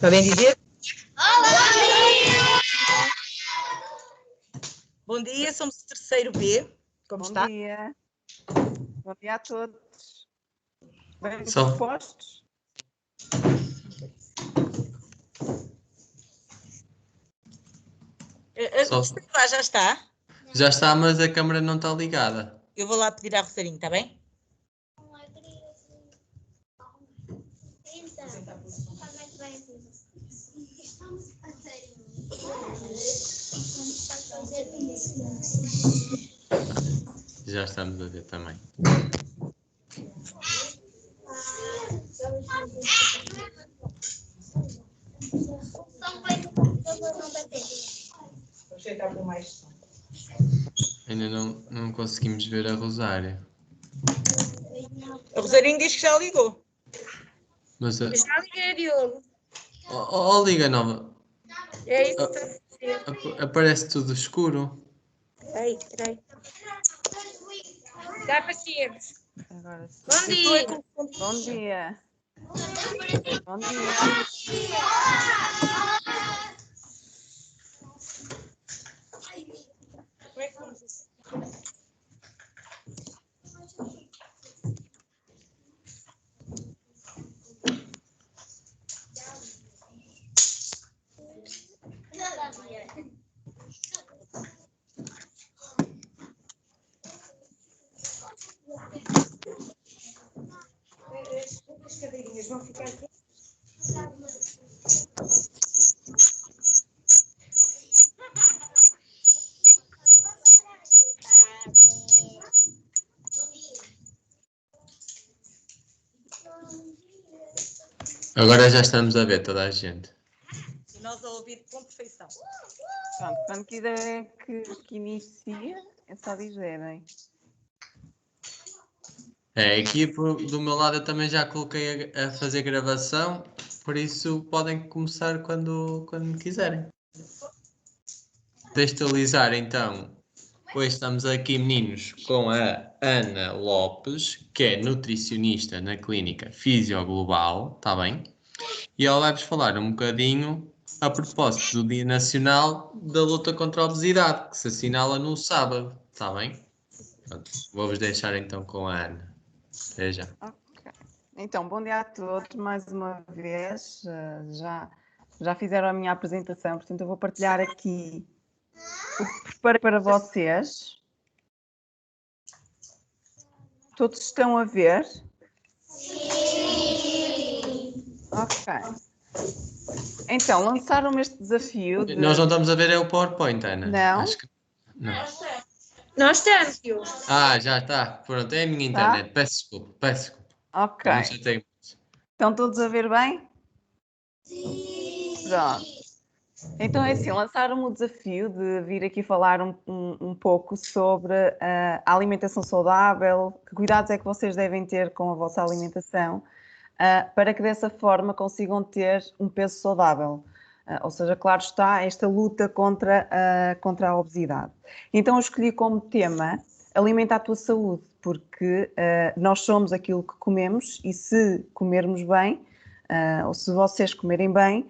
Podem dizer? Olá! Bom dia, somos o terceiro B. Como Bom está? dia. Bom dia a todos. Bem Só. dispostos? Só. Lá já está. Já está, mas a câmara não está ligada. Eu vou lá pedir à Rosarinho, está bem? Já estamos a ver também. Ainda não conseguimos ver a Rosária. A Rosarinho diz que já ligou. Mas a... Já liguei, Diogo. Oh, liga nova. É isso que está a fazer. Aparece tudo escuro. Peraí. Dá paciente. Agora sim. Bom dia. Bom dia. Bom dia. Como é que vamos isso? As cadeirinhas vão ficar aqui. Agora já estamos a ver toda a gente. E nós a ouvir com perfeição. Pronto, quando quiserem que inicie, é só dizerem. Aqui do meu lado eu também já coloquei a fazer gravação, por isso podem começar quando quiserem. Textualizar então. Hoje estamos aqui, meninos, com a Ana Lopes, que é nutricionista na clínica Fisioglobal, está bem? E ela vai-vos falar um bocadinho a propósito do Dia Nacional da Luta contra a Obesidade, que se assinala no sábado, está bem? Pronto, vou-vos deixar então com a Ana. Até já. Ok. Então, bom dia a todos mais uma vez. Já fizeram a minha apresentação, portanto eu vou partilhar aqui o que preparei para vocês. Todos estão a ver? Sim! Ok. Então, lançaram-me este desafio de... Nós não estamos a ver é o PowerPoint, Ana. Não? Acho que não. Nós estamos, Diogo. Já está. Pronto, é a minha internet. Peço desculpa. Ok. Não chatei muito. Estão todos a ver bem? Sim! Pronto. Então é assim, lançaram-me o desafio de vir aqui falar um pouco sobre a alimentação saudável, que cuidados é que vocês devem ter com a vossa alimentação, para que dessa forma consigam ter um peso saudável. Ou seja, claro está, esta luta contra a obesidade. Então eu escolhi como tema Alimenta a tua saúde, porque nós somos aquilo que comemos e se comermos bem, ou se vocês comerem bem,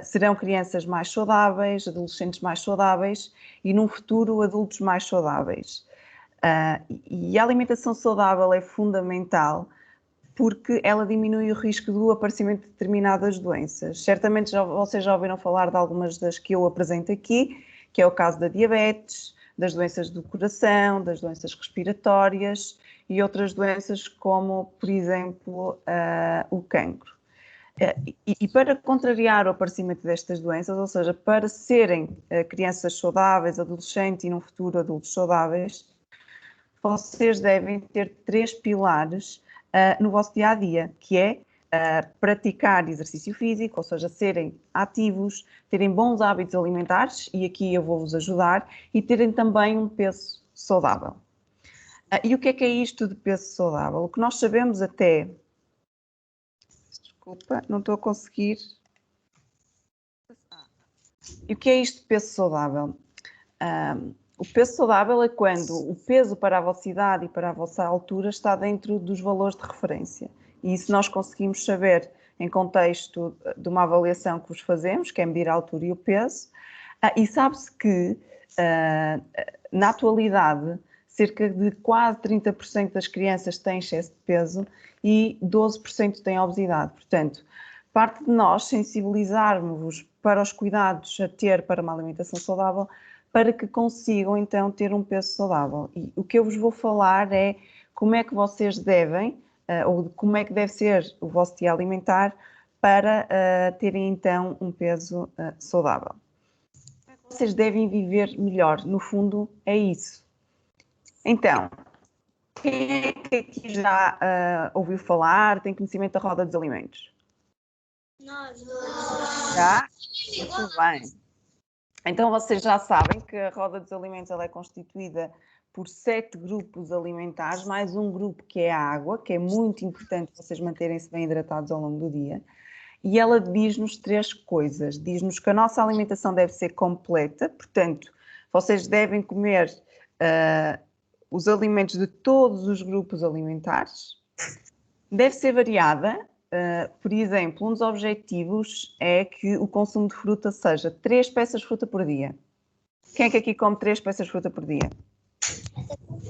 serão crianças mais saudáveis, adolescentes mais saudáveis e, num futuro, adultos mais saudáveis. E a alimentação saudável é fundamental porque ela diminui o risco do aparecimento de determinadas doenças. Certamente vocês já ouviram falar de algumas das que eu apresento aqui, que é o caso da diabetes, das doenças do coração, das doenças respiratórias e outras doenças como, por exemplo, o cancro. E para contrariar o aparecimento destas doenças, ou seja, para serem crianças saudáveis, adolescentes e, no futuro, adultos saudáveis, vocês devem ter 3 pilares no vosso dia-a-dia, que é praticar exercício físico, ou seja, serem ativos, terem bons hábitos alimentares, e aqui eu vou-vos ajudar, e terem também um peso saudável. E o que é isto de peso saudável? O que nós sabemos até... Desculpa, não estou a conseguir. E o que é isto de peso saudável? O peso saudável é quando o peso para a vossa idade e para a vossa altura está dentro dos valores de referência. E isso nós conseguimos saber em contexto de uma avaliação que vos fazemos, que é medir a altura e o peso, e sabe-se que, na atualidade, cerca de quase 30% das crianças têm excesso de peso e 12% têm obesidade. Portanto, parte de nós sensibilizarmos-vos para os cuidados a ter para uma alimentação saudável, para que consigam então ter um peso saudável. E o que eu vos vou falar é como é que vocês devem, ou como é que deve ser o vosso dia alimentar para terem então um peso saudável. Como é que vocês devem viver melhor? No fundo, é isso. Então, quem é que aqui já ouviu falar, tem conhecimento da roda dos alimentos? Nós. Já? Muito bem. Então vocês já sabem que a roda dos alimentos ela é constituída por 7 grupos alimentares, mais um grupo que é a água, que é muito importante vocês manterem-se bem hidratados ao longo do dia. E ela diz-nos 3 coisas. Diz-nos que a nossa alimentação deve ser completa, portanto, vocês devem comer os alimentos de todos os grupos alimentares. Deve ser variada. Por exemplo, um dos objetivos é que o consumo de fruta seja 3 peças de fruta por dia. Quem é que aqui come 3 peças de fruta por dia?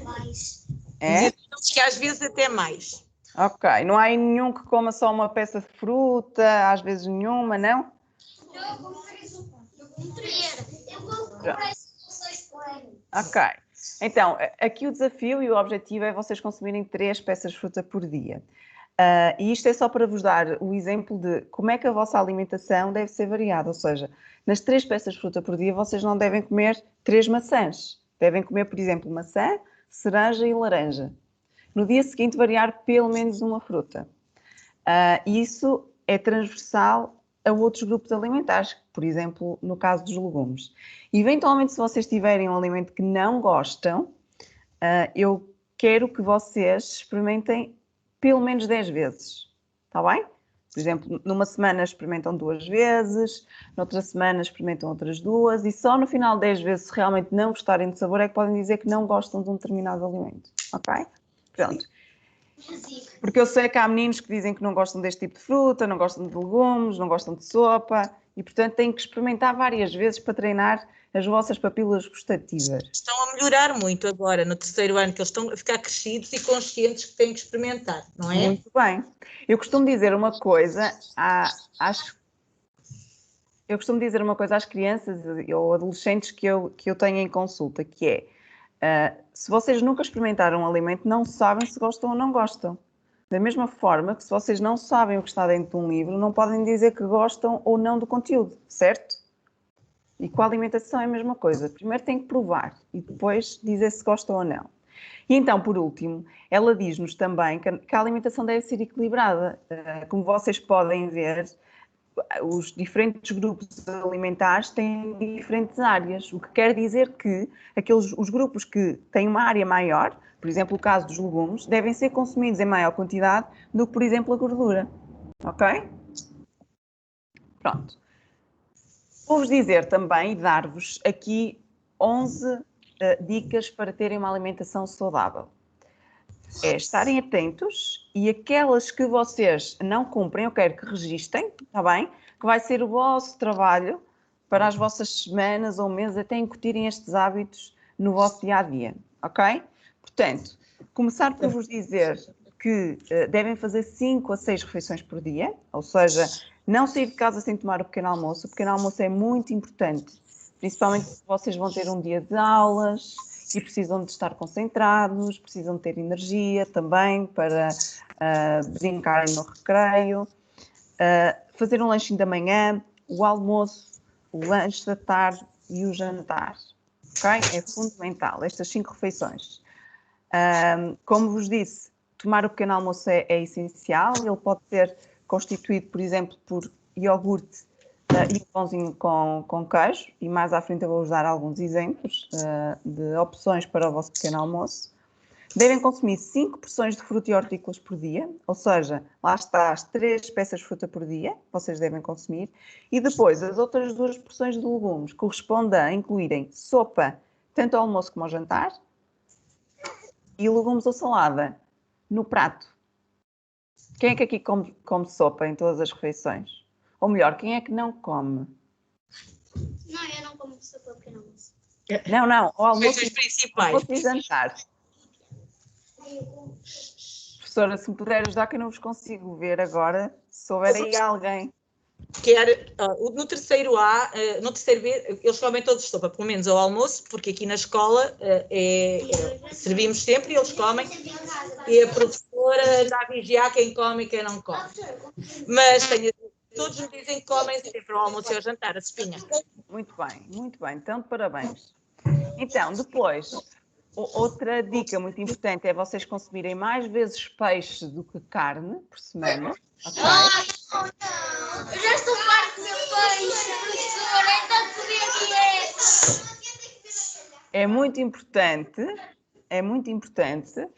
Mais. É? Dizemos que às vezes até mais. Ok. Não há aí nenhum que coma só uma peça de fruta, às vezes nenhuma, não? Eu como 3. Eu como 6 coelhos. Ok. Então, aqui o desafio e o objetivo é vocês consumirem 3 peças de fruta por dia. E isto é só para vos dar o exemplo de como é que a vossa alimentação deve ser variada, ou seja, nas 3 peças de fruta por dia vocês não devem comer 3 maçãs, devem comer, por exemplo, maçã, cereja e laranja. No dia seguinte variar pelo menos uma fruta. Isso é transversal a outros grupos alimentares, por exemplo, no caso dos legumes. Eventualmente, se vocês tiverem um alimento que não gostam, eu quero que vocês experimentem pelo menos 10 vezes, está bem? Por exemplo, numa semana experimentam 2 vezes, noutra semana experimentam outras 2 e só no final de 10 vezes, se realmente não gostarem de sabor, é que podem dizer que não gostam de um determinado alimento, ok? Pronto. Porque eu sei que há meninos que dizem que não gostam deste tipo de fruta, não gostam de legumes, não gostam de sopa e, portanto, têm que experimentar várias vezes para treinar as vossas papilas gustativas. Estão a melhorar muito agora, no 3º ano, que eles estão a ficar crescidos e conscientes que têm que experimentar, não é? Muito bem. Eu costumo dizer uma coisa às crianças ou adolescentes que eu tenho em consulta, que é, se vocês nunca experimentaram um alimento, não sabem se gostam ou não gostam. Da mesma forma que se vocês não sabem o que está dentro de um livro, não podem dizer que gostam ou não do conteúdo, certo? E com a alimentação é a mesma coisa. Primeiro tem que provar e depois dizer se gostam ou não. E então, por último, ela diz-nos também que a alimentação deve ser equilibrada. Como vocês podem ver, os diferentes grupos alimentares têm diferentes áreas, o que quer dizer que os grupos que têm uma área maior, por exemplo, o caso dos legumes, devem ser consumidos em maior quantidade do que, por exemplo, a gordura. Ok? Pronto. Vou-vos dizer também e dar-vos aqui 11 dicas para terem uma alimentação saudável. É estarem atentos e aquelas que vocês não cumprem, eu quero que registrem, está bem? Que vai ser o vosso trabalho para as vossas semanas ou meses até incutirem estes hábitos no vosso dia-a-dia, ok? Portanto, começar por vos dizer que devem fazer 5 a 6 refeições por dia, ou seja, não sair de casa sem tomar o pequeno almoço. O pequeno almoço é muito importante, principalmente se vocês vão ter um dia de aulas e precisam de estar concentrados, precisam de ter energia também para brincarem no recreio, fazer um lanchinho da manhã, o almoço, o lanche da tarde e o jantar. Okay? É fundamental, estas 5 refeições. Como vos disse, tomar o pequeno almoço é essencial, ele pode ser constituído, por exemplo, por iogurte e um pãozinho com queijo, e mais à frente eu vou-vos dar alguns exemplos de opções para o vosso pequeno almoço. Devem consumir 5 porções de fruta e hortícolas por dia, ou seja, lá está as 3 peças de fruta por dia, vocês devem consumir, e depois as outras 2 porções de legumes correspondem a incluírem sopa, tanto ao almoço como ao jantar, e legumes ou salada no prato. Quem é que aqui come sopa em todas as refeições? Ou melhor, quem é que não come? Não, eu não como sopa porque não gosto. Não, ao almoço, Refeições principais. almoço e jantar. Professora, se me puder ajudar, que eu não vos consigo ver agora, se houver aí alguém. No terceiro A, no terceiro B, eles comem todos sopa, pelo menos ao almoço, porque aqui na escola servimos sempre e eles comem, e a professora está a vigiar quem come e quem não come. Mas todos me dizem que comem sempre ao almoço e ao jantar, a sopinha. Muito bem, então parabéns. Então, depois, outra dica muito importante é vocês consumirem mais vezes peixe do que carne por semana. Ok? Eu já estou farto de comer peixe, professora, é tanto comer dieta. É muito importante,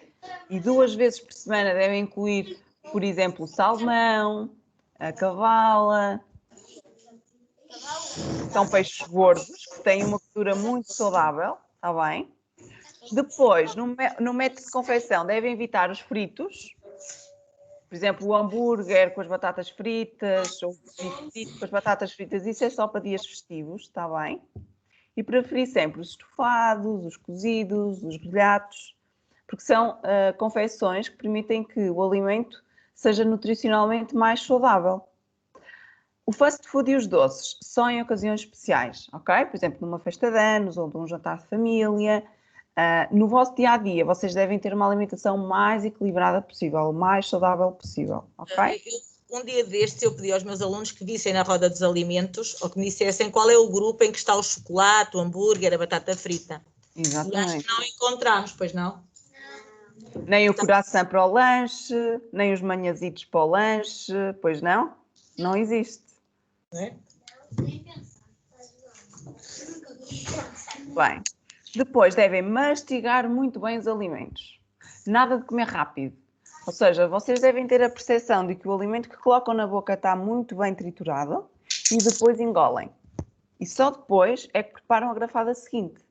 e 2 vezes por semana devem incluir, por exemplo, o salmão, a cavala. São peixes gordos, que têm uma gordura muito saudável, está bem? Depois, no método de confecção, devem evitar os fritos. Por exemplo, o hambúrguer com as batatas fritas, ou o frito com as batatas fritas, isso é só para dias festivos, está bem? E preferir sempre os estofados, os cozidos, os grelhados, porque são confecções que permitem que o alimento seja nutricionalmente mais saudável. O fast food e os doces só em ocasiões especiais, ok? Por exemplo, numa festa de anos ou de um jantar de família. No vosso dia-a-dia, vocês devem ter uma alimentação mais equilibrada possível, o mais saudável possível, ok? Um dia destes eu pedi aos meus alunos que vissem na roda dos alimentos ou que me dissessem qual é o grupo em que está o chocolate, o hambúrguer, a batata frita. Exatamente. E acho que não encontramos, pois não? Nem o coração para o lanche, nem os manhasitos para o lanche, pois não? Não existe. É? Bem, depois devem mastigar muito bem os alimentos. Nada de comer rápido. Ou seja, vocês devem ter a percepção de que o alimento que colocam na boca está muito bem triturado e depois engolem. E só depois é que preparam a garrafada seguinte.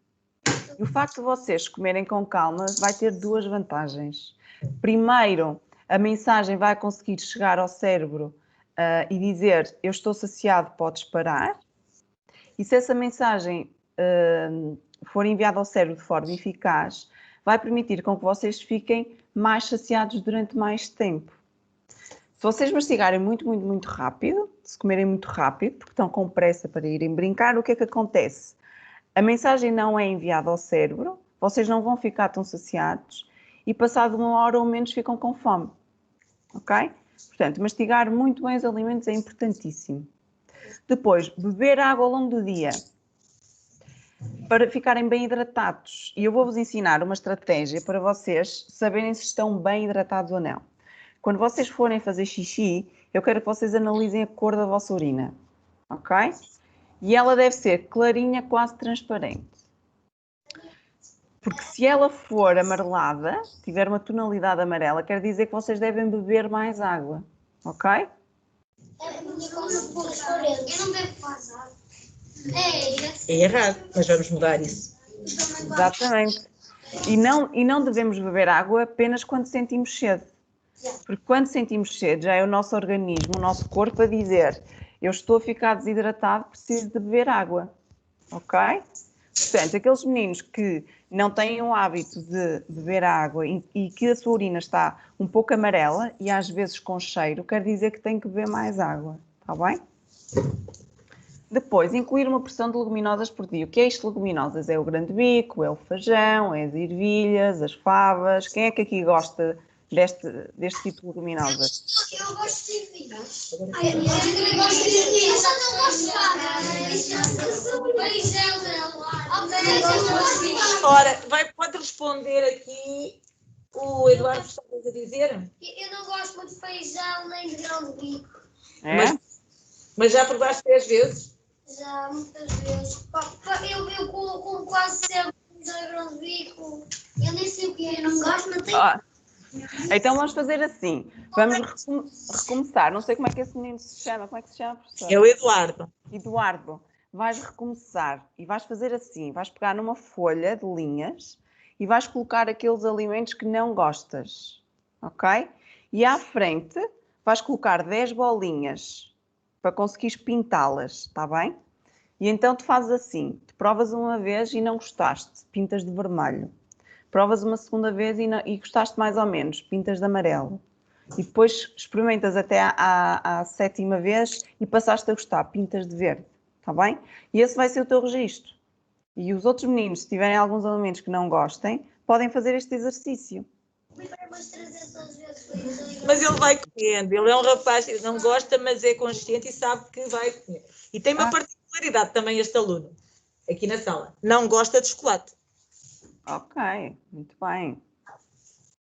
E o facto de vocês comerem com calma vai ter 2 vantagens. Primeiro, a mensagem vai conseguir chegar ao cérebro e dizer: eu estou saciado, podes parar. E se essa mensagem for enviada ao cérebro de forma eficaz, vai permitir com que vocês fiquem mais saciados durante mais tempo. Se vocês mastigarem muito rápido, se comerem muito rápido, porque estão com pressa para irem brincar, o que é que acontece? A mensagem não é enviada ao cérebro, vocês não vão ficar tão saciados e passado 1 hora ou menos ficam com fome. Ok? Portanto, mastigar muito bem os alimentos é importantíssimo. Depois, beber água ao longo do dia para ficarem bem hidratados. E eu vou-vos ensinar uma estratégia para vocês saberem se estão bem hidratados ou não. Quando vocês forem fazer xixi, eu quero que vocês analisem a cor da vossa urina. Ok? E ela deve ser clarinha, quase transparente. Porque se ela for amarelada, tiver uma tonalidade amarela, quer dizer que vocês devem beber mais água. Ok? Eu não bebo quase água. É errado, mas vamos mudar isso. Exatamente. E não devemos beber água apenas quando sentimos sede. Porque quando sentimos sede, já é o nosso organismo, o nosso corpo a dizer: eu estou a ficar desidratado, preciso de beber água. Ok? Portanto, aqueles meninos que não têm o hábito de beber água e que a sua urina está um pouco amarela e às vezes com cheiro, quer dizer que têm que beber mais água. Está bem? Depois, incluir uma porção de leguminosas por dia. O que é isto de leguminosas? É o grande bico, é o feijão, é as ervilhas, as favas. Quem é que aqui gosta deste tipo de leguminosas? Eu gosto de ervilhas. Eu gosto de ervilhas. Eu não gosto de favas. Ora, pode responder aqui o Eduardo, estavas a dizer? Eu não gosto muito de feijão nem de grão de bico. É? Mas já provaste 3 vezes? Já, muitas vezes. Eu como quase sempre feijão e grão de bico. Eu nem sei o que é, eu não gosto, não tenho. Então vamos fazer assim. Vamos recomeçar. Não sei como é que esse menino se chama. Como é que se chama, professor? É o Eduardo. Eduardo, vais recomeçar e vais fazer assim. Vais pegar numa folha de linhas e vais colocar aqueles alimentos que não gostas. Ok? E à frente vais colocar 10 bolinhas para conseguires pintá-las, está bem? E então tu fazes assim, te provas uma vez e não gostaste, pintas de vermelho. Provas uma segunda vez e gostaste mais ou menos, pintas de amarelo. E depois experimentas até à 7ª vez e passaste a gostar, pintas de verde, está bem? E esse vai ser o teu registro. E os outros meninos, se tiverem alguns elementos que não gostem, podem fazer este exercício. Mas ele vai comendo, ele é um rapaz que não gosta, mas é consciente e sabe que vai comer. E tem uma particularidade também este aluno, aqui na sala, não gosta de chocolate. Ok, muito bem.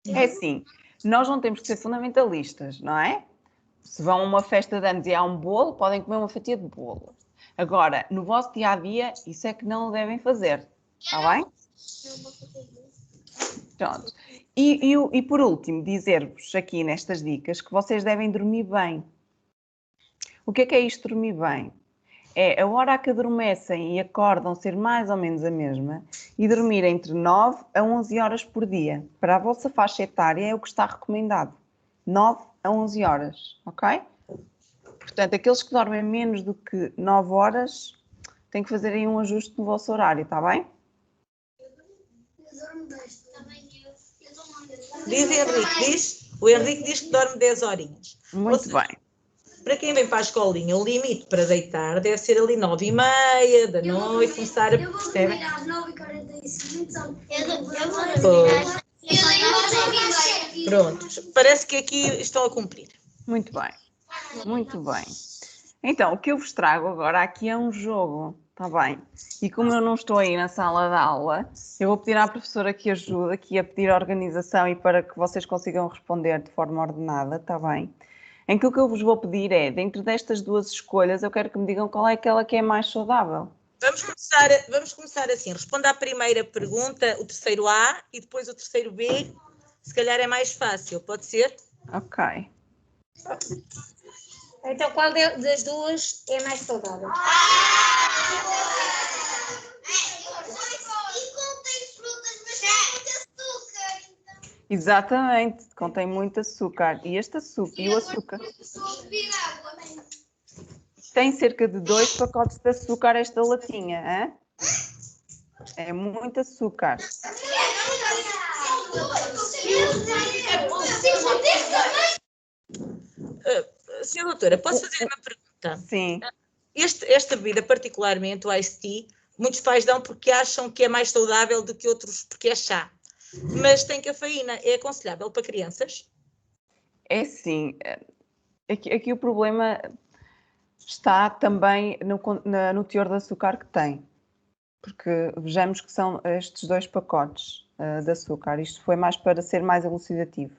É assim, nós não temos que ser fundamentalistas, não é? Se vão a uma festa de anos e há um bolo, podem comer uma fatia de bolo. Agora, no vosso dia-a-dia, isso é que não o devem fazer, está bem? Pronto. E por último, dizer-vos aqui nestas dicas que vocês devem dormir bem. O que é isto dormir bem? É a hora a que adormecem e acordam ser mais ou menos a mesma e dormir entre 9 a 11 horas por dia. Para a vossa faixa etária é o que está recomendado. 9 a 11 horas, ok? Portanto, aqueles que dormem menos do que 9 horas têm que fazer aí um ajuste no vosso horário, está bem? Diz Henrique, o Henrique diz que dorme 10 horinhas. Muito bem. Para quem vem para a escolinha, o limite para deitar deve ser ali 9h30 da noite, começar a perceber. Às 9h45. Pronto, parece que aqui estão a cumprir. Muito bem, muito bem. Então, o que eu vos trago agora aqui é um jogo, está bem? E como eu não estou aí na sala de aula, eu vou pedir à professora que ajude aqui a pedir a organização e para que vocês consigam responder de forma ordenada, está bem? Em que o que eu vos vou pedir é, dentro destas duas escolhas, eu quero que me digam qual é aquela que é mais saudável. Vamos começar assim, responda à primeira pergunta, o terceiro A e depois o terceiro B, se calhar é mais fácil, pode ser? Ok. Então, qual das duas é mais saudável? Exatamente, contém muito açúcar. E este açúcar, e o açúcar tem cerca de 2 pacotes de açúcar esta latinha, hein? É muito açúcar. Senhora doutora, posso fazer uma pergunta? Sim. Esta bebida, particularmente o Iced Tea, muitos pais dão porque acham que é mais saudável do que outros, porque é chá. Mas tem cafeína, é aconselhável para crianças? É sim. Aqui o problema está também no teor de açúcar que tem. Porque vejamos que são estes 2 pacotes de açúcar. Isto foi mais para ser mais elucidativo.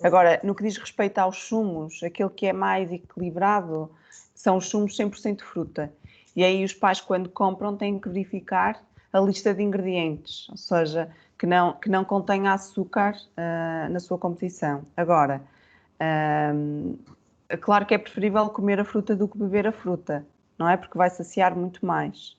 Agora, no que diz respeito aos sumos, aquele que é mais equilibrado são os sumos 100% fruta. E aí os pais, quando compram, têm que verificar a lista de ingredientes, ou seja, que não contenha açúcar na sua composição. Agora, claro que é preferível comer a fruta do que beber a fruta, não é? Porque vai saciar muito mais.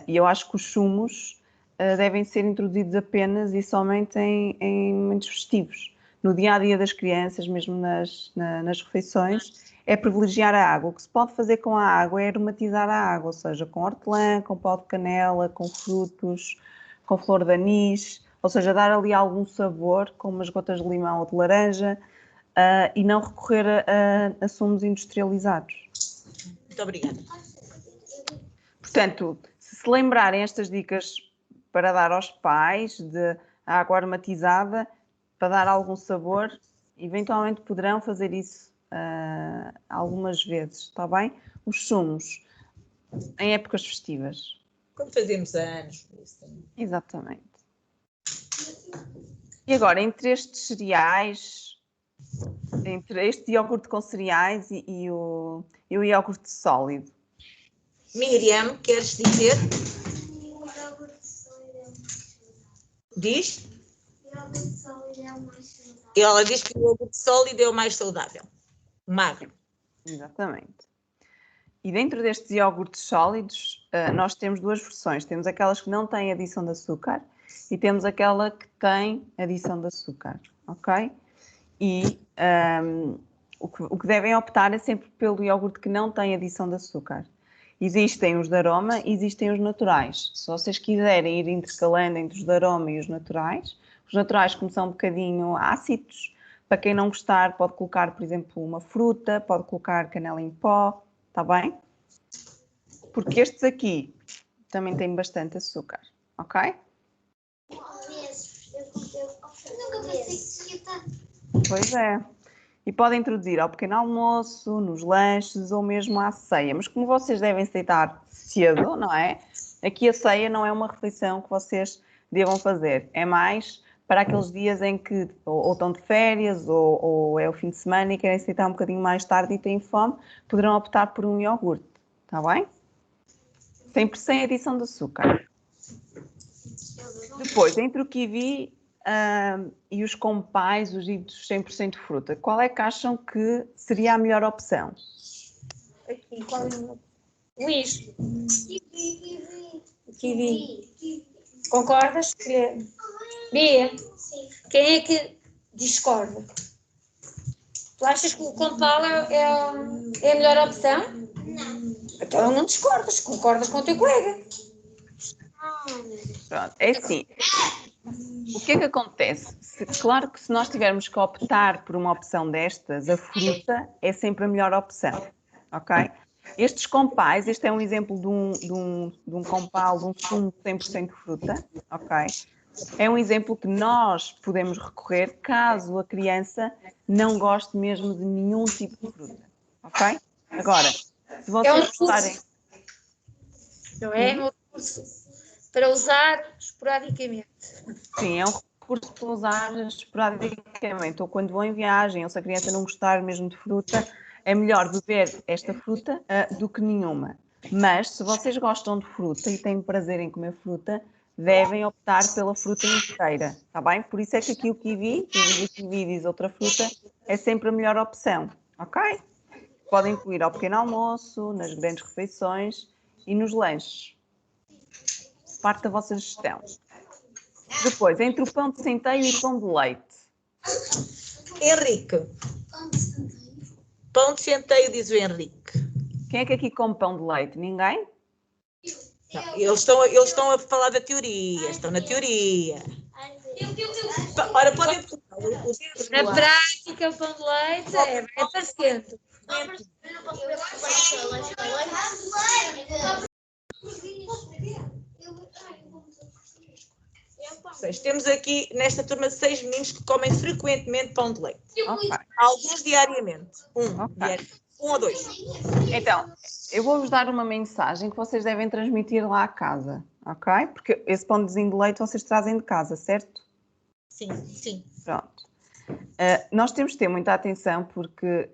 E eu acho que os sumos devem ser introduzidos apenas e somente em momentos festivos. No dia-a-dia das crianças, mesmo nas refeições, é privilegiar a água. O que se pode fazer com a água é aromatizar a água, ou seja, com hortelã, com pau de canela, com frutos, com flor de anis, ou seja, dar ali algum sabor, com umas gotas de limão ou de laranja, e não recorrer a sumos industrializados. Muito obrigada. Portanto, se lembrarem estas dicas para dar aos pais de água aromatizada, para dar algum sabor, eventualmente poderão fazer isso algumas vezes, está bem? Os sumos, em épocas festivas. Quando fazemos anos. Exatamente. E agora, entre estes cereais, entre este iogurte com cereais e o iogurte sólido, Miriam, queres dizer? Diz? Ela diz que o iogurte sólido é o mais saudável. Magro. Exatamente. E dentro destes iogurtes sólidos, nós temos 2 versões. Temos aquelas que não têm adição de açúcar e temos aquela que tem adição de açúcar, ok? E o que devem optar é sempre pelo iogurte que não tem adição de açúcar. Existem os de aroma e existem os naturais. Se vocês quiserem ir intercalando entre os de aroma e os naturais como são um bocadinho ácidos, para quem não gostar pode colocar, por exemplo, uma fruta, pode colocar canela em pó, está bem? Porque estes aqui também têm bastante açúcar, ok? Nunca pensei que ia estar. Pois é. E podem introduzir ao pequeno almoço, nos lanches ou mesmo à ceia. Mas como vocês devem se deitar cedo, não é? Aqui a ceia não é uma refeição que vocês devam fazer. É mais para aqueles dias em que ou estão de férias ou é o fim de semana e querem se deitar um bocadinho mais tarde e têm fome, poderão optar por um iogurte. Está bem? Sempre sem adição de açúcar. Depois, entre o kiwi e os compais, os ditos 100% fruta, qual é que acham que seria a melhor opção? Aqui, qual é o Luís? Kiwi. Concordas? Bia, quem é que discorda? Tu achas que o compal é a melhor opção? Não. Então não discordas, concordas com o teu colega. Pronto, é assim. O que é que acontece? Claro que se nós tivermos que optar por uma opção destas, a fruta é sempre a melhor opção, ok? Estes compais, este é um exemplo de um compal, de um sumo de 100% fruta, ok? É um exemplo que nós podemos recorrer caso a criança não goste mesmo de nenhum tipo de fruta, ok? Agora, se vocês gostarem... Não é? Um recurso para usar esporadicamente. Sim, é um recurso para usar esporadicamente, ou quando vão em viagem, ou se a criança não gostar mesmo de fruta, é melhor beber esta fruta do que nenhuma. Mas, se vocês gostam de fruta e têm prazer em comer fruta, devem optar pela fruta inteira, está bem? Por isso é que aqui o kiwi diz outra fruta, é sempre a melhor opção, ok? Podem incluir ao pequeno almoço, nas grandes refeições e nos lanches. Parte da vossa gestão. Depois, entre o pão de centeio e o pão de leite. Henrique. Pão de centeio, diz o Henrique. Quem é que aqui come pão de leite? Ninguém? Não, eles estão a falar da teoria, estão na teoria. Ora, podem botar o dedo Na no ar. prática, o pão de leite é parecendo. Temos aqui nesta turma 6 meninos que comem frequentemente pão de leite. Ok. Alguns diariamente. Ok. Um ou dois. Então, eu vou-vos dar uma mensagem que vocês devem transmitir lá à casa, ok? Porque esse pãozinho de leite vocês trazem de casa, certo? Sim. Pronto. Nós temos de ter muita atenção porque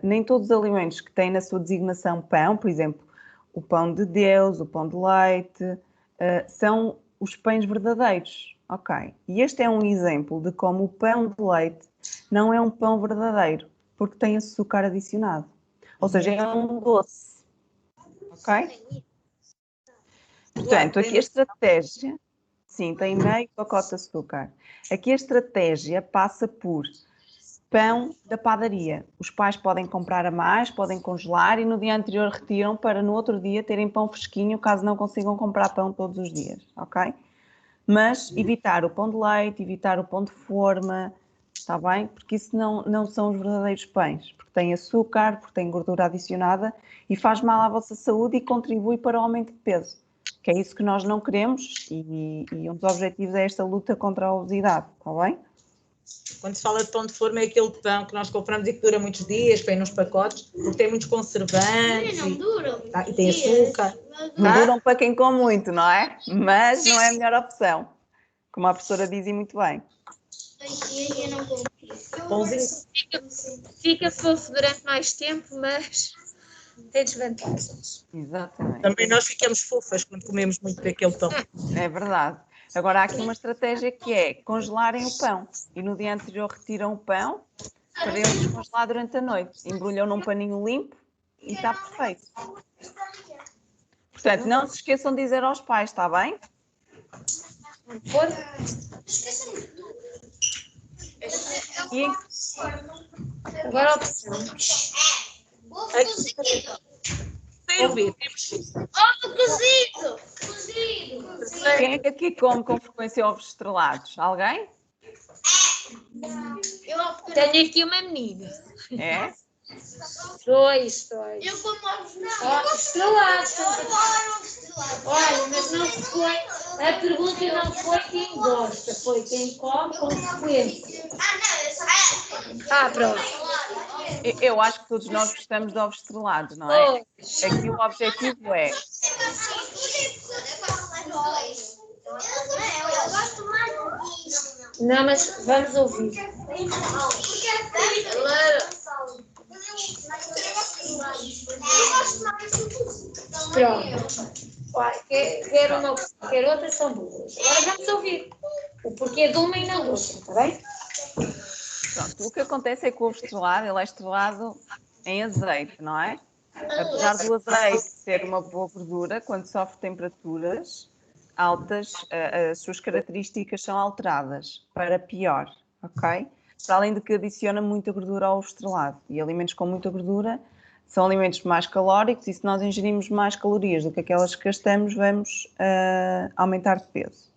nem todos os alimentos que têm na sua designação pão, por exemplo, o pão de Deus, o pão de leite, são os pães verdadeiros, ok? E este é um exemplo de como o pão de leite não é um pão verdadeiro, porque tem açúcar adicionado. Ou seja, é um doce, ok? Portanto, aqui a estratégia... Sim, tem meio pacote de açúcar. Aqui a estratégia passa por pão da padaria. Os pais podem comprar a mais, podem congelar e no dia anterior retiram para no outro dia terem pão fresquinho, caso não consigam comprar pão todos os dias, ok? Mas evitar o pão de leite, evitar o pão de forma, está bem? Porque isso não são os verdadeiros pães, porque tem açúcar, porque tem gordura adicionada e faz mal à vossa saúde e contribui para o aumento de peso. Que é isso que nós não queremos e um dos objetivos é esta luta contra a obesidade, está bem? Quando se fala de pão de forma é aquele pão que nós compramos e que dura muitos dias, vem nos pacotes, porque tem muitos conservantes e tem açúcar. Não duram para quem come muito, não é? Mas não é a melhor opção, como a professora diz e muito bem. Pãozinho. Fica fofo durante mais tempo, mas tem desvantagens. Exatamente. Também nós ficamos fofas quando comemos muito daquele pão. É verdade. Agora há aqui uma estratégia que é congelarem o pão e no dia anterior retiram o pão para ele descongelar durante a noite. Embrulham num paninho limpo e está perfeito. Portanto, não se esqueçam de dizer aos pais, está bem? Agora a opção. Terceiro B, temos Cozido! Quem é que aqui come com frequência ovos estrelados? Alguém? Tenho aqui uma menina. É? Dois. Eu como ovos Estrelados. Olha, mas não foi. A pergunta não foi quem gosta, foi quem come com frequência. Pronto. Eu acho que todos nós gostamos de ovos estrelados, não é? Aqui o objetivo é... Não, mas vamos ouvir. Pronto. Olha, quer uma, quer outra, são boas. Agora vamos ouvir o porquê de uma e não de outra, está bem? Pronto, o que acontece é que o ovo estrelado, ele é estrelado em azeite, não é? Apesar do azeite ter uma boa gordura, quando sofre temperaturas altas, as suas características são alteradas para pior, ok? Para além de que adiciona muita gordura ao ovo estrelado. E alimentos com muita gordura são alimentos mais calóricos e se nós ingerirmos mais calorias do que aquelas que gastamos, vamos aumentar de peso.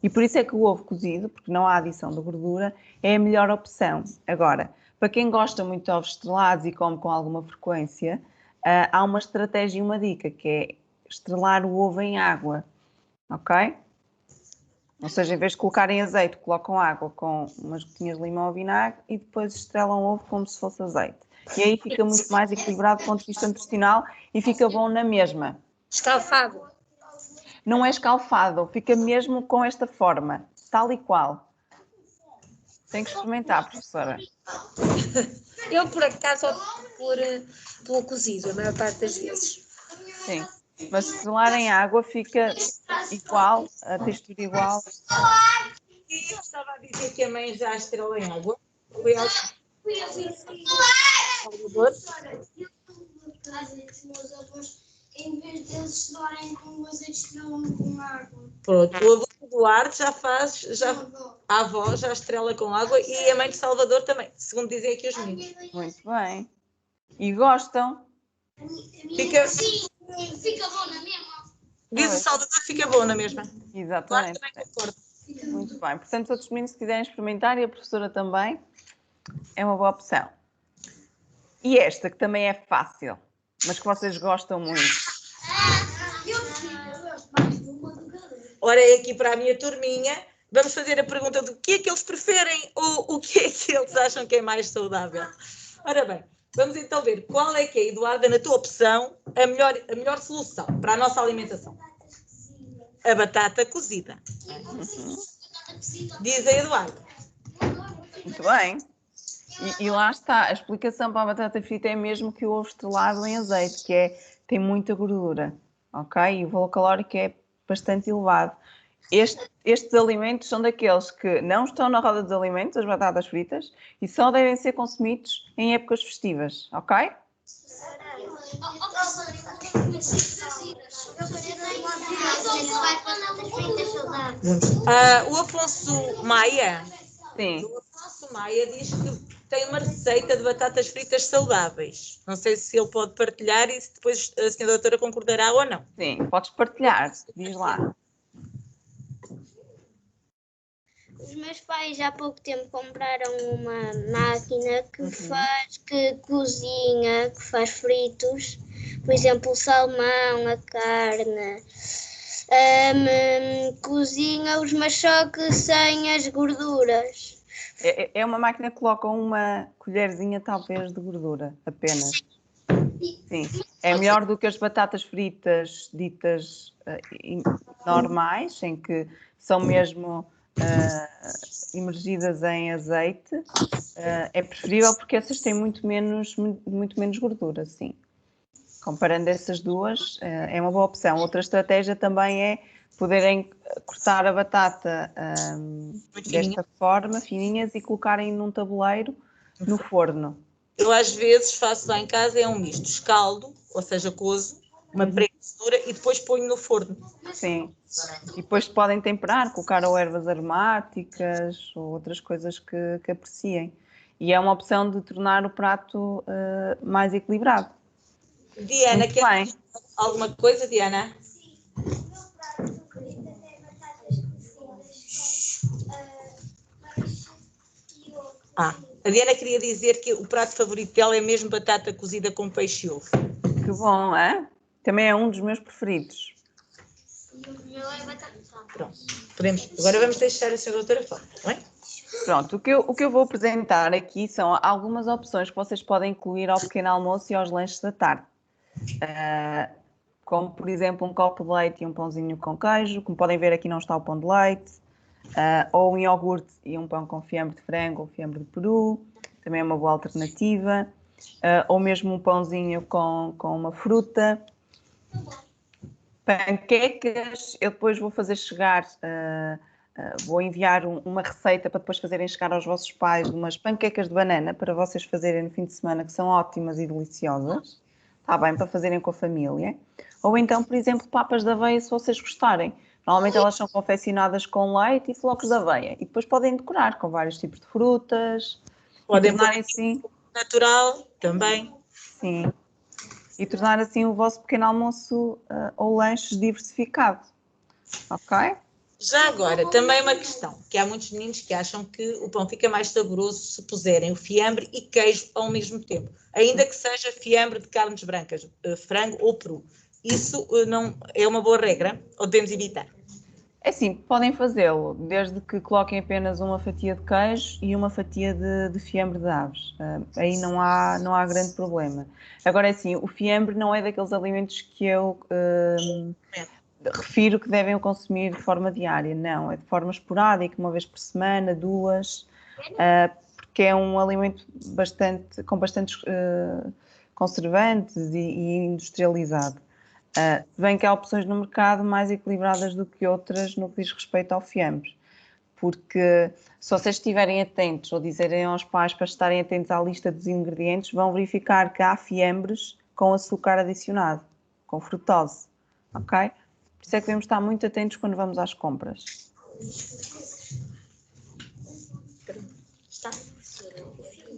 E por isso é que o ovo cozido, porque não há adição de gordura, é a melhor opção. Agora, para quem gosta muito de ovos estrelados e come com alguma frequência, há uma estratégia e uma dica, que é estrelar o ovo em água, ok? Ou seja, em vez de colocarem azeite, colocam água com umas gotinhas de limão ou vinagre e depois estrelam o ovo como se fosse azeite. E aí fica muito mais equilibrado do ponto de vista nutricional e fica bom na mesma. Escalfado. Não é escalfado, fica mesmo com esta forma, tal e qual. Tem que experimentar, professora. Eu, por acaso, opto pelo cozido, a maior parte das vezes. Sim, mas se estrelar em água fica igual, a textura igual. E eu estava a dizer que a mãe já estrelou em água. Foi ao Salvador. Meus avós, em vez de eles estoularem com azeite, estrelam com água. Pronto, o avô do Duarte já faz, a avó já estrela com água e a mãe de Salvador também, segundo dizem aqui os meninos. Muito bem. E gostam? Fica, Sim, fica bom na mesma. diz o Salvador, fica bom na mesma. Duarte Exatamente. também concorda. Muito bem. Portanto, outros meninos, se quiserem experimentar, e a professora também, é uma boa opção. E esta, que também é fácil, mas que vocês gostam muito. Ora, é aqui para a minha turminha, vamos fazer a pergunta do que é que eles preferem ou o que é que eles acham que é mais saudável. Ora bem, vamos então ver qual é que é, Eduarda, na tua opção, a melhor solução para a nossa alimentação. A batata cozida. Diz a Eduarda. Muito bem. E lá está, a explicação para a batata frita é mesmo que o ovo estrelado em azeite, que tem muita gordura, ok? E o valor calórico é bastante elevado. Estes alimentos são daqueles que não estão na roda dos alimentos, as batatas fritas, e só devem ser consumidos em épocas festivas, ok? O Afonso Maia. Sim. O Afonso Maia diz que tem uma receita de batatas fritas saudáveis. Não sei se ele pode partilhar e se depois a senhora doutora concordará ou não. Sim, podes partilhar, diz lá. Os meus pais há pouco tempo compraram uma máquina que cozinha, que faz fritos, por exemplo, o salmão, a carne, cozinha-os, mas só que sem as gorduras. É uma máquina que coloca uma colherzinha talvez de gordura, apenas. Sim, é melhor do que as batatas fritas ditas normais, em que são mesmo imergidas em azeite. É preferível porque essas têm muito menos gordura, sim. Comparando essas duas, é uma boa opção. Outra estratégia também é poderem cortar a batata desta forma, fininhas, e colocarem num tabuleiro no forno. Eu às vezes faço lá em casa, é um misto, escaldo, ou seja, cozo, uma pré-cozedura e depois ponho no forno. Sim, e depois podem temperar, colocar ou ervas aromáticas ou outras coisas que apreciem. E é uma opção de tornar o prato mais equilibrado. Diana, Muito quer bem. dizer alguma coisa, Diana? A Diana queria dizer que o prato favorito dela é mesmo batata cozida com peixe e ovo. Que bom, é? Também é um dos meus preferidos. O meu é batata. Pronto. Agora vamos deixar a senhora doutora falar, está bem? Pronto, o que eu vou apresentar aqui são algumas opções que vocês podem incluir ao pequeno almoço e aos lanches da tarde. Como, por exemplo, um copo de leite e um pãozinho com queijo. Como podem ver, aqui não está o pão de leite. Ou um iogurte e um pão com fiambre de frango ou fiambre de peru. Também é uma boa alternativa. Ou mesmo um pãozinho com uma fruta. Panquecas, eu depois vou fazer chegar... vou enviar uma receita para depois fazerem chegar aos vossos pais umas panquecas de banana para vocês fazerem no fim de semana, que são ótimas e deliciosas. Está bem, para fazerem com a família. Ou então, por exemplo, papas de aveia, se vocês gostarem. Normalmente elas são confeccionadas com leite e flocos de aveia. E depois podem decorar com vários tipos de frutas. Podem e tornarem assim... natural também. Sim. E tornar assim o vosso pequeno almoço ou lanches diversificado. Ok? Já agora, também uma questão, que há muitos meninos que acham que o pão fica mais saboroso se puserem o fiambre e queijo ao mesmo tempo, ainda que seja fiambre de carnes brancas, frango ou peru. Isso não é uma boa regra, ou devemos evitar? É sim, podem fazê-lo, desde que coloquem apenas uma fatia de queijo e uma fatia de fiambre de aves. Aí não há grande problema. Agora, é assim, o fiambre não é daqueles alimentos que eu... refiro que devem consumir de forma diária, não, é de forma esporádica, uma vez por semana, duas, porque é um alimento com bastantes conservantes e industrializado. Se bem que há opções no mercado mais equilibradas do que outras no que diz respeito ao fiambre, porque se vocês estiverem atentos ou dizerem aos pais para estarem atentos à lista dos ingredientes, vão verificar que há fiambres com açúcar adicionado, com frutose, ok? Por isso é que devemos estar muito atentos quando vamos às compras.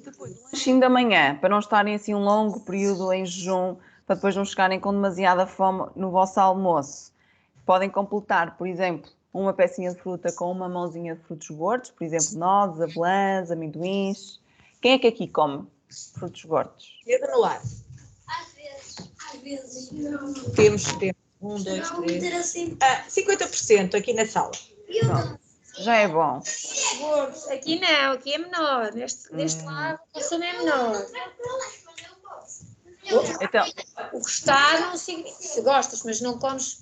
Depois do lanchinho da manhã, para não estarem assim um longo período em jejum, para depois não chegarem com demasiada fome no vosso almoço, podem completar, por exemplo, uma pecinha de fruta com uma mãozinha de frutos gordos, por exemplo, nozes, avelãs, amendoins. Quem é que aqui come frutos gordos? Dedo no ar. Às vezes. Temos 1, 2, 3. 50% aqui na sala. Pronto, já é bom. Gordos. Aqui não, aqui é menor. Deste lado, a soma é menor. Então, O gostar não significa. Se gostas, mas não comes.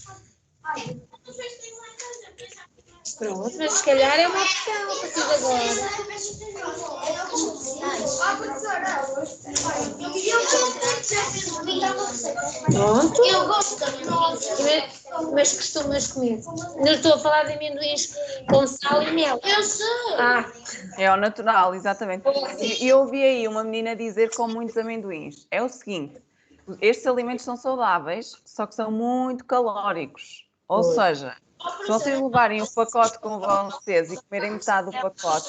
Pronto, mas se calhar é uma opção a partir de agora. Pronto. Eu gosto também. Mas costumas comer. Não estou a falar de amendoins com sal e mel. Eu sei. é ao natural, exatamente. E eu ouvi aí uma menina dizer com muitos amendoins. É o seguinte, estes alimentos são saudáveis, só que são muito calóricos. Ou seja, se vocês levarem o pacote com vocês e comerem metade do pacote,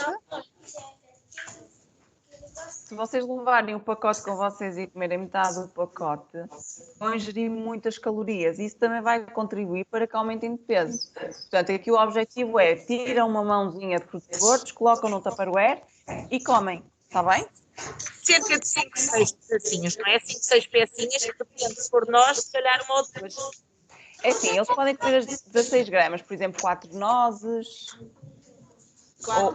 do pacote, vão ingerir muitas calorias e isso também vai contribuir para que aumentem de peso. Portanto, aqui o objetivo é tiram uma mãozinha de frutos gordos, colocam no tupperware e comem, está bem? Cerca de 5, 6 pedacinhos, não é? 5, 6 pecinhas, que depende, se for nós, se calhar uma ou duas. É assim, eles podem comer as 16 gramas, por exemplo, 4 nozes,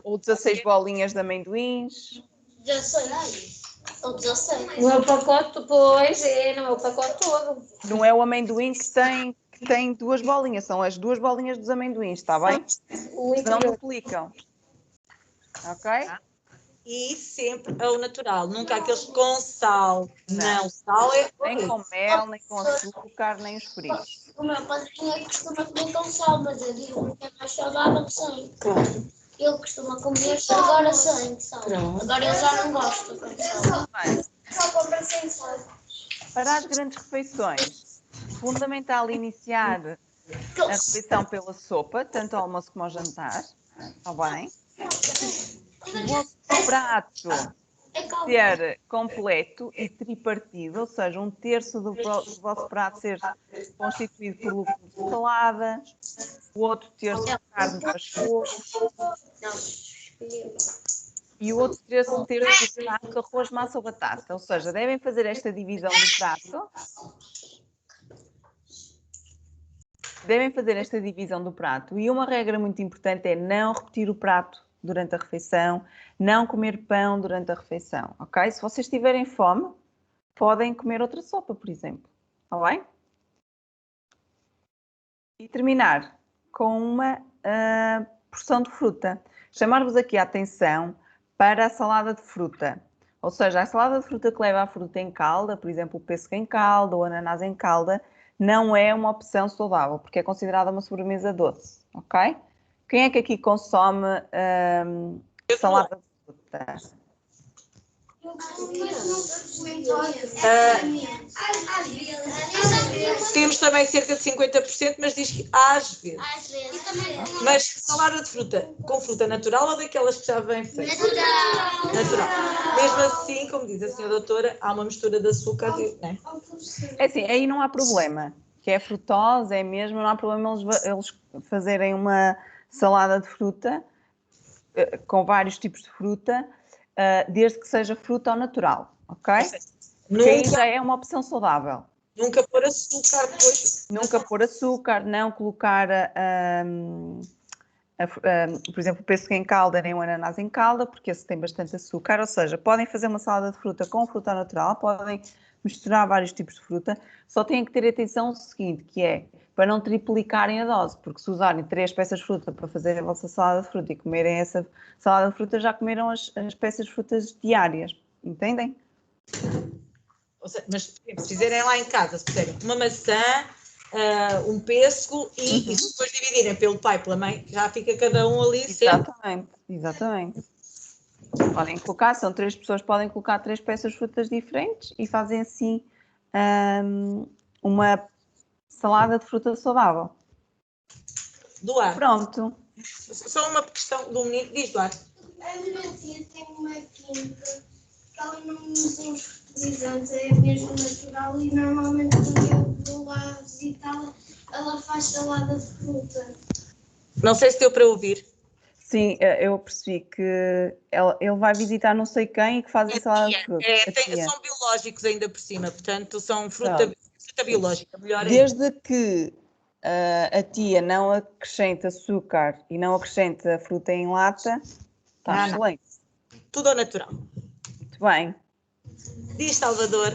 ou 16 bolinhas de amendoins. 16. Ou 16. Não é o pacote, pois, não é o pacote todo. Não é o amendoim que tem 2 bolinhas, são as 2 bolinhas dos amendoins, está bem? O Senão interior. duplicam. Ok? E sempre ao natural, nunca aqueles com sal. Não, sal é Nem com mel, nem com açúcar, nem os fritos. O meu padrinho é que costuma comer com sal, mas eu digo que é mais saudável que sem. Ele costuma comer agora sem sal. Agora ele já não gosta com sal. Bem, Só compra sem sal. para as grandes refeições, fundamental iniciar a refeição pela sopa, tanto ao almoço como ao jantar. Está bem? O vosso prato ser completo e tripartido, ou seja, um terço do vosso prato ser constituído por lúpulo de salada, o outro terço de carne para couve e o outro terço de prato de arroz, massa ou batata. Ou seja, devem fazer esta divisão do prato. E uma regra muito importante é não repetir o prato durante a refeição, não comer pão durante a refeição, ok? Se vocês tiverem fome, podem comer outra sopa, por exemplo, está bem? E terminar com uma porção de fruta. Chamar-vos aqui a atenção para a salada de fruta. Ou seja, a salada de fruta que leva a fruta em calda, por exemplo, o pêssego em calda ou ananás em calda, não é uma opção saudável, porque é considerada uma sobremesa doce, ok? Quem é que aqui consome salada de fruta? Temos também cerca de 50%, mas diz que às vezes. Mas salada de fruta, com fruta natural ou daquelas que já vem feita? Natural. Mesmo assim, como diz a senhora doutora, há uma mistura de açúcar, né? É assim, aí não há problema, que é frutose, é mesmo, não há problema eles fazerem uma salada de fruta com vários tipos de fruta, desde que seja fruta ao natural, ok? Porque aí já é uma opção saudável. Nunca pôr açúcar depois. Nunca pôr açúcar, não colocar, por exemplo, o pêssego em calda nem o ananás em calda, porque esse tem bastante açúcar, ou seja, podem fazer uma salada de fruta com fruta natural, podem misturar vários tipos de fruta, só têm que ter atenção ao seguinte, que é para não triplicarem a dose, porque se usarem 3 peças de fruta para fazer a vossa salada de fruta e comerem essa salada de fruta, já comeram as peças de frutas diárias, entendem? Ou seja, mas se fizerem lá em casa, se fizerem uma maçã, um pêssego e depois dividirem pelo pai e pela mãe, já fica cada um ali sempre. Exatamente. Podem colocar, são 3 pessoas, podem colocar 3 peças de frutas diferentes e fazem assim uma salada de fruta saudável. Duarte. Pronto. Só uma questão do menino. Diz, Duarte. A minha tia tem uma quinta que ela não usa os fertilizantes, é mesmo natural e normalmente quando eu vou lá visitá-la, ela faz salada de fruta. Não sei se deu para ouvir. Sim, eu percebi que ele vai visitar não sei quem e que faz a salada de fruta. São biológicos ainda por cima, portanto são fruta biológica. Melhor desde que a tia não acrescente açúcar e não acrescente a fruta em lata, está excelente. Tudo ao natural. Muito bem. Diz, Salvador.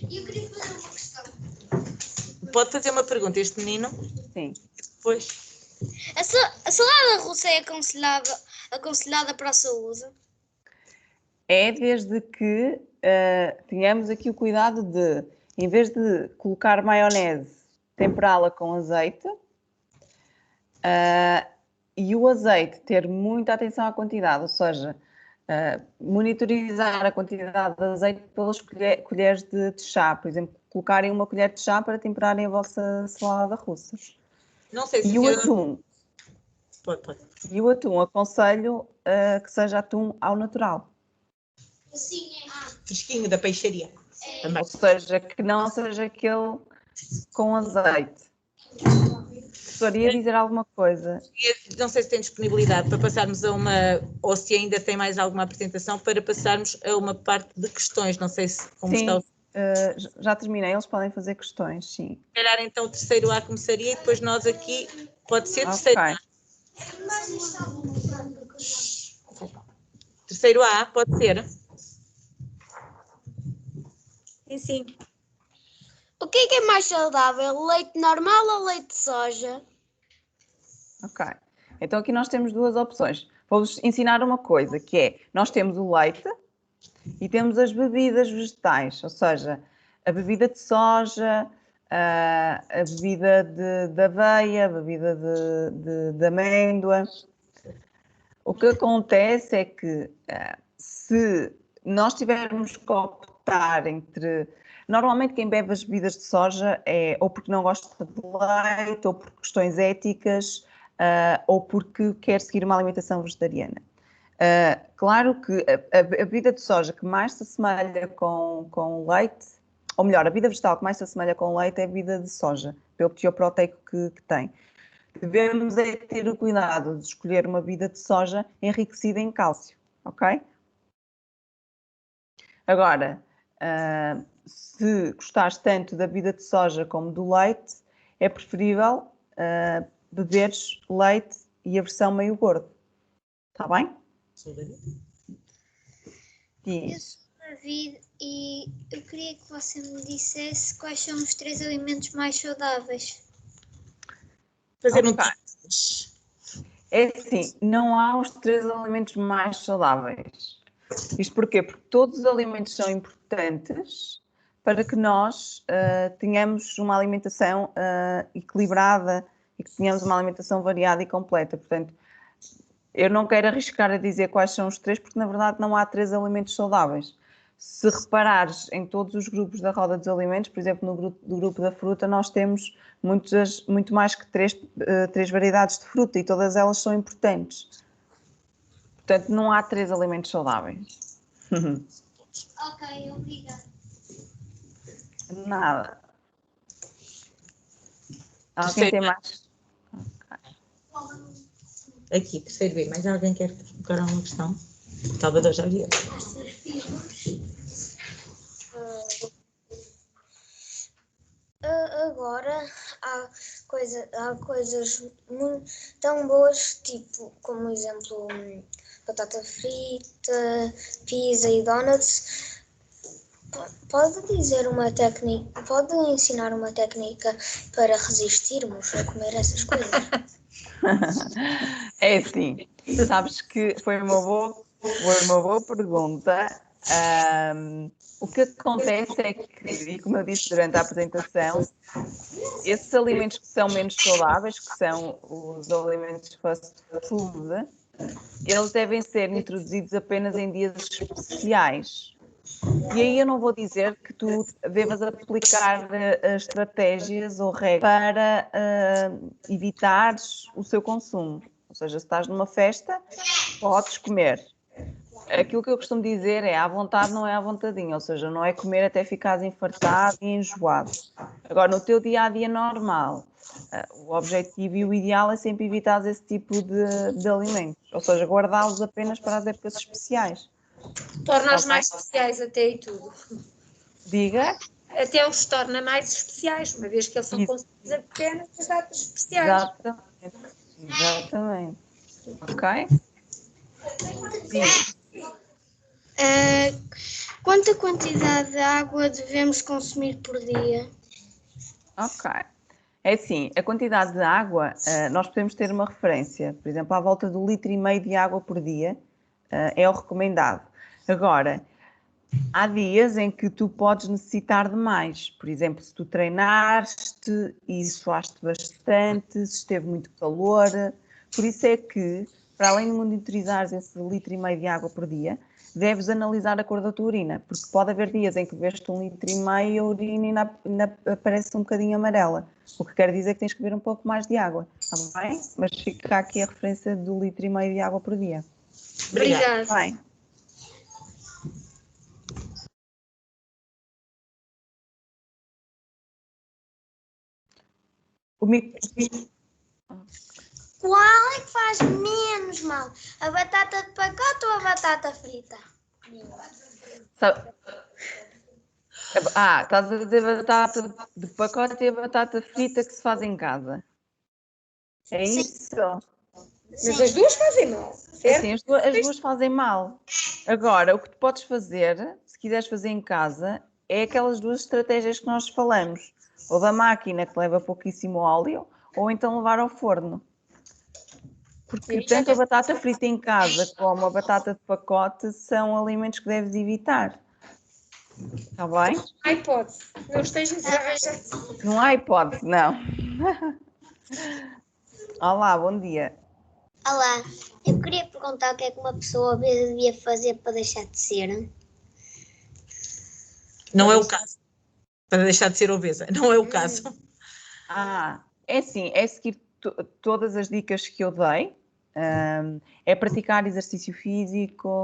Eu queria fazer uma questão. Pode fazer uma pergunta, este menino? Sim. Depois. A salada russa é aconselhada para a saúde? É desde que tenhamos aqui o cuidado de, em vez de colocar maionese, temperá-la com azeite e o azeite ter muita atenção à quantidade, ou seja, monitorizar a quantidade de azeite pelas colheres de chá, por exemplo, colocarem uma colher de chá para temperarem a vossa salada russa. Não sei se e o atum. Pode. E o atum, aconselho que seja atum ao natural. Sim, fresquinho da peixaria. Ou seja, que não seja aquele com azeite. Gostaria de dizer alguma coisa? Não sei se tem disponibilidade para passarmos a uma, ou se ainda tem mais alguma apresentação, para passarmos a uma parte de questões. Não sei se como sim, está. Já terminei, eles podem fazer questões, sim. Se calhar então o terceiro A começaria e depois nós aqui, pode ser terceiro A. Terceiro A, pode ser? Sim. O que é mais saudável, leite normal ou leite de soja? Ok, então aqui nós temos duas opções. Vou-vos ensinar uma coisa, que é, nós temos o leite e temos as bebidas vegetais, ou seja, a bebida de soja, a bebida de aveia, a bebida de amêndoa. O que acontece é que se nós tivermos que optar entre... Normalmente quem bebe as bebidas de soja é ou porque não gosta de leite, ou por questões éticas, ou porque quer seguir uma alimentação vegetariana. Claro que a bebida de soja que mais se assemelha com leite, ou melhor, a bebida vegetal que mais se assemelha com leite é a bebida de soja, pelo teor proteico que tem. Devemos é ter o cuidado de escolher uma bebida de soja enriquecida em cálcio, ok? Agora, se gostares tanto da bebida de soja como do leite, é preferível beberes leite e a versão meio gordo. Está bem? Eu sou David e eu queria que você me dissesse quais são os 3 alimentos mais saudáveis. Fazer um Ok. É assim, não há os 3 alimentos mais saudáveis. Isto porquê? Porque todos os alimentos são importantes para que nós tenhamos uma alimentação equilibrada e que tenhamos uma alimentação variada e completa. Portanto, eu não quero arriscar a dizer quais são os 3, porque na verdade não há 3 alimentos saudáveis. Se reparares em todos os grupos da roda dos alimentos, por exemplo, no grupo da fruta, nós temos muito mais que 3 variedades de fruta e todas elas são importantes. Portanto, não há 3 alimentos saudáveis. Ok, obrigada. Nada. Alguém tem mais? Aqui, terceiro B. Mais alguém quer colocar alguma questão? Salvador já viu. Agora há coisas tão boas, tipo, como exemplo, batata frita, pizza e donuts. Pode ensinar uma técnica para resistirmos a comer essas coisas? É assim, sabes que foi uma boa pergunta. O que acontece é que, e como eu disse durante a apresentação, esses alimentos que são menos saudáveis, que são os alimentos fast food, eles devem ser introduzidos apenas em dias especiais. E aí eu não vou dizer que tu devas aplicar estratégias ou regras para evitares o seu consumo. Ou seja, se estás numa festa, podes comer. Aquilo que eu costumo dizer é à vontade não é à vontadinha, ou seja, não é comer até ficares infartado e enjoado. Agora, no teu dia-a-dia normal, o objetivo e o ideal é sempre evitar esse tipo de alimentos, ou seja, guardá-los apenas para as épocas especiais. Torna-os mais especiais até e tudo. Diga? Até os torna mais especiais, uma vez que eles são consumidos apenas nas datas especiais. Exatamente. Ok? Sim. Quanta quantidade de água devemos consumir por dia? Ok. É assim, a quantidade de água, nós podemos ter uma referência, por exemplo, à volta do 1,5 litro de água por dia, é o recomendado. Agora, há dias em que tu podes necessitar de mais. Por exemplo, se tu treinaste e suaste bastante, se esteve muito calor. Por isso é que, para além de monitorizares esse 1,5 litro de água por dia, deves analisar a cor da tua urina, porque pode haver dias em que bebeste 1,5 litro e a urina ainda aparece um bocadinho amarela, o que quer dizer que tens que beber um pouco mais de água, está bem? Mas fica aqui a referência do 1,5 litro de água por dia. Obrigada. Bem. Qual é que faz menos mal? A batata de pacote ou a batata frita? Estás a dizer a batata de pacote e a batata frita que se faz em casa. É isso? Mas as duas fazem mal, certo? Sim, as duas fazem mal. Agora, o que tu podes fazer, se quiseres fazer em casa, é aquelas duas estratégias que nós falamos. Ou da máquina que leva pouquíssimo óleo, ou então levar ao forno. Porque tanto a batata frita em casa como a batata de pacote são alimentos que deves evitar. Está bem? Não há hipótese. Não estejas arranjado. Não há hipótese, não. Olá, bom dia. Olá, eu queria perguntar o que é que uma pessoa obesa devia fazer para deixar de ser. Não é o caso. Para deixar de ser obesa. Não é o caso. É assim, é seguir todas as dicas que eu dei. É praticar exercício físico,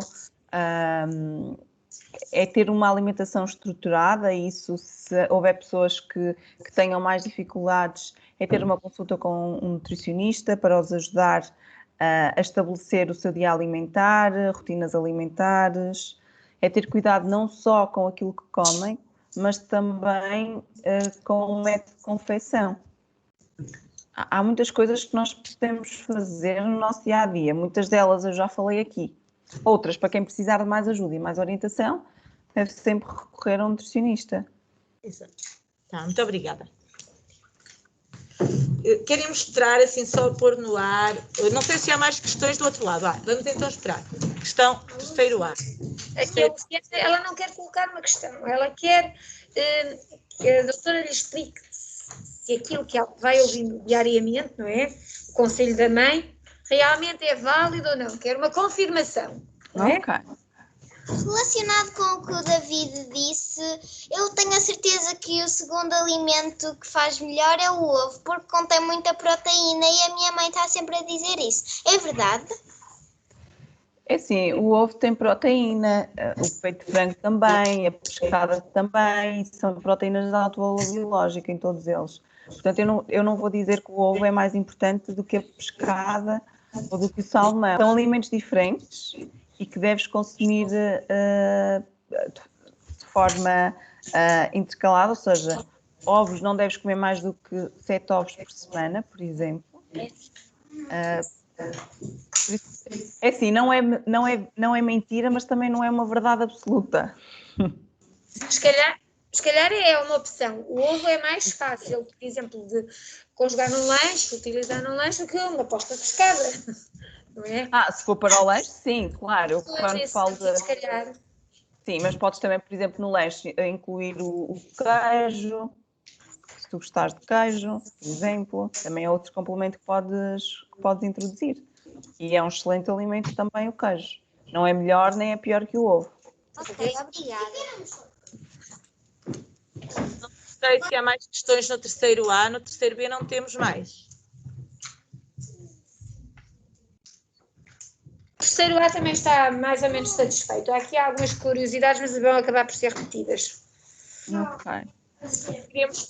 é ter uma alimentação estruturada, e isso, se houver pessoas que tenham mais dificuldades, é ter uma consulta com um nutricionista para os ajudar a estabelecer o seu dia alimentar, rotinas alimentares, é ter cuidado não só com aquilo que comem, mas também com o método de confecção. Há muitas coisas que nós podemos fazer no nosso dia-a-dia, muitas delas eu já falei aqui. Outras, para quem precisar de mais ajuda e mais orientação, deve sempre recorrer a um nutricionista. Exato. Tá, muito obrigada. Querem mostrar, assim, só pôr no ar? Não sei se há mais questões do outro lado. Vamos então esperar. Questão terceiro A. Ela não quer colocar uma questão, ela quer que a doutora lhe explique se aquilo que ela vai ouvindo diariamente, não é? O conselho da mãe, realmente é válido ou não. Quer uma confirmação, não é? Ok. Relacionado com o que o David disse, eu tenho a certeza que o segundo alimento que faz melhor é o ovo, porque contém muita proteína e a minha mãe está sempre a dizer isso. É verdade? É assim, o ovo tem proteína, o peito de frango também, a pescada também, são proteínas de alto valor biológico em todos eles. Portanto, eu não vou dizer que o ovo é mais importante do que a pescada ou do que o salmão. São alimentos diferentes e que deves consumir de forma intercalada, ou seja, ovos não deves comer mais do que 7 ovos por semana, por exemplo. É assim, não é mentira, mas também não é uma verdade absoluta. Se calhar é uma opção. O ovo é mais fácil, por exemplo, de conjugar num lanche, utilizar num lanche, do que uma posta de pescada. Não é? Se for para o lanche, sim, claro. Eu quando falo de... Se calhar. Sim, mas podes também, por exemplo, no lanche incluir o queijo, se tu gostares de queijo, por exemplo. Também é outro complemento que podes introduzir. E é um excelente alimento também o queijo. Não é melhor nem é pior que o ovo. Ok, obrigada. Não sei se há mais questões no terceiro A. No terceiro B não temos mais. O terceiro A também está mais ou menos satisfeito. Há aqui algumas curiosidades, mas vão acabar por ser repetidas. Ok. Queríamos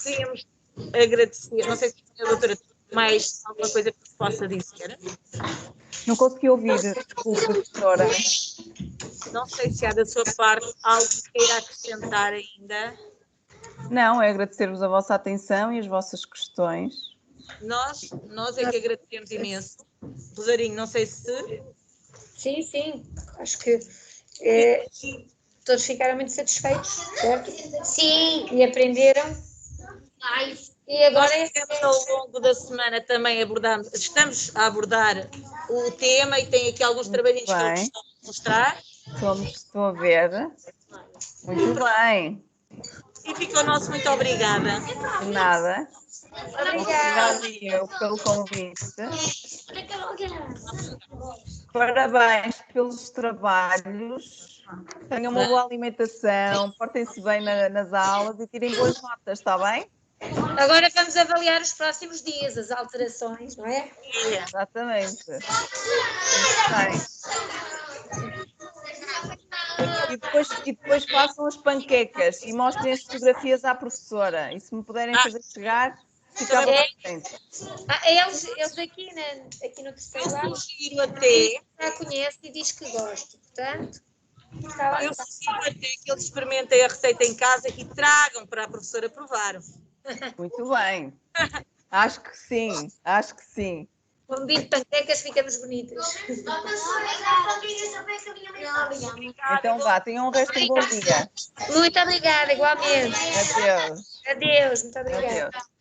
agradecer. Não sei se a doutora tem mais alguma coisa que se possa dizer. Não consegui ouvir, desculpe, professora. Não sei se há da sua parte algo que queira acrescentar ainda. Não, é agradecer-vos a vossa atenção e as vossas questões. Nós é que agradecemos imenso. Rosarinho, não sei se... Sim. Acho que todos ficaram muito satisfeitos, certo? Sim. E aprenderam. E agora ao longo da semana também estamos a abordar o tema e tem aqui alguns trabalhinhos que eu gostaria de mostrar. Estou a ver. Muito bem. E fica o nosso muito obrigada. De nada. Obrigada. Eu pelo convite. Parabéns pelos trabalhos. Tenham uma boa alimentação, portem-se bem nas aulas e tirem boas notas, está bem? Agora vamos avaliar os próximos dias, as alterações, não é? Exatamente. Muito bem. E depois façam as panquecas e mostrem as fotografias à professora. E se me puderem fazer chegar, ficava contente. Eles aqui no terceiro Eu ano sugiro até... já conhece e diz que gosta, portanto... Eu sugiro até que eles experimentem a receita em casa e tragam para a professora provar. Muito bem. Acho que sim. Com de panquecas ficamos bonitas. Então vá, tenham um resto de um bom dia. Muito obrigada, igualmente. Adeus. Adeus, muito obrigada. Adeus.